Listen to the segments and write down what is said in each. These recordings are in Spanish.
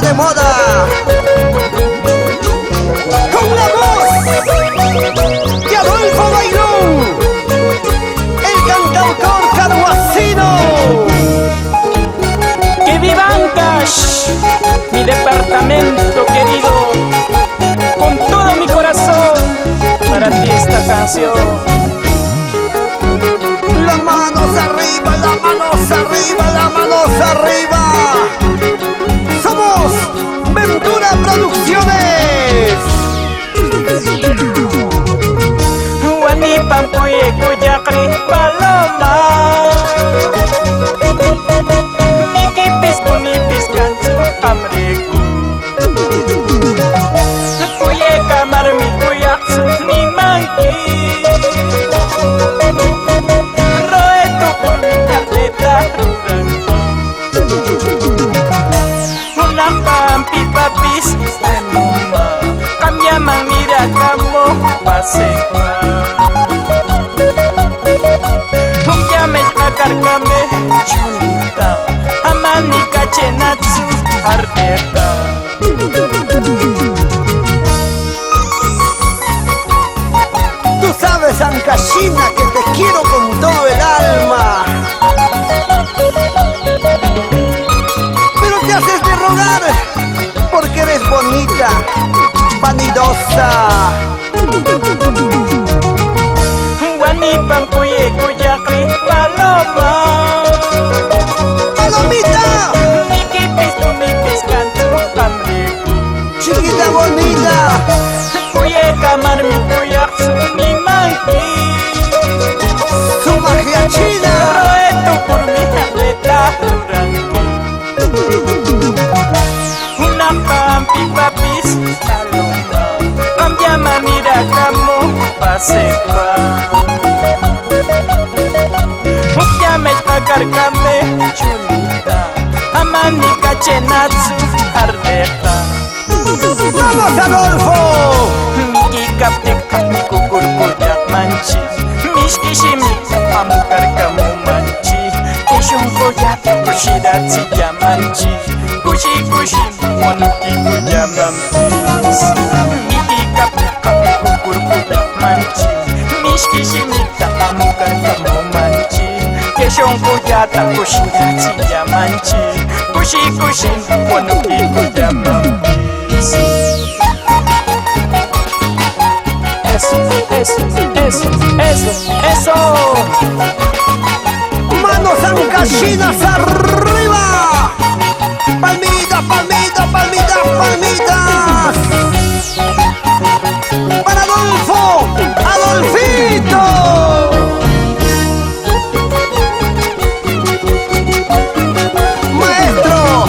de moda. Con la voz de Adolfo Bailón, el cantautor carhuacino. ¡Que viva Ancash, mi departamento querido! Con todo mi corazón, para ti esta canción. Las manos arriba, las manos arriba, las manos arriba. Somos Ventura Producciones. Wanipan puye kuyakri paloma, nikipis kunipis kansu amriku. Puye kamar mi kuyak ni mangki. Roe tu por mi atleta rurango. Unang pampi papis anuma, kanya mangira kamo pasekwa. Karkame chulita, amani kachenatsu ardeta. Tú sabes, Ancashina, que te quiero con todo el alma. Pero te haces de rogar porque eres bonita, vanidosa. Wanipan kuye kuyakri paloma, ¡Palomita! nikipis tumipis kantu amriku. Chiquita bonita, Kuye kamar mi kuyak ni mangki. su magia china. Roe tu por mi atleta rurango. Una pampi papis paloma, cambia manera como pasepa. Mukyamet akarkame chulita, amani kachenatsu ardeta. ¡Vamos, Adolfo! Miki kaptik mi kukurkuyak manchi, mishkishimi amukarkamu manchi. Kishun koyak kushidatsi yamanchi, kushi kushi monuki kuyamampis. Miki kaptik mi kukurkuyak manchi, mishkishimi amukarkamu manchi. Kishun koyak kushidatsi yamanchi, kushi kushi monuki kuyamampis. Eso, eso, eso, eso, eso. ¡Manos ancashinas arriba! ¡Palmitas, palmitas, palmitas, palmitas! ¡Para Adolfo! ¡Adolfito! Maestro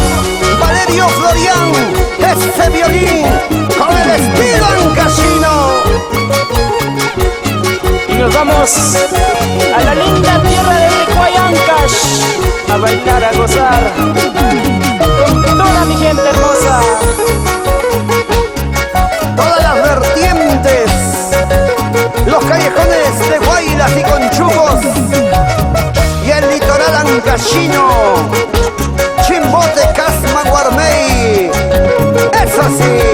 Valerio Florian, ese violín con el estilo ancashino. Y nos vamos a la linda tierra de Ricuay Ancash, a bailar, a gozar con toda mi gente hermosa. Todas las vertientes, los callejones de Guaylas y Conchugos y el litoral ancashino, Chimbote, Casma, Guarmey. Eso sí.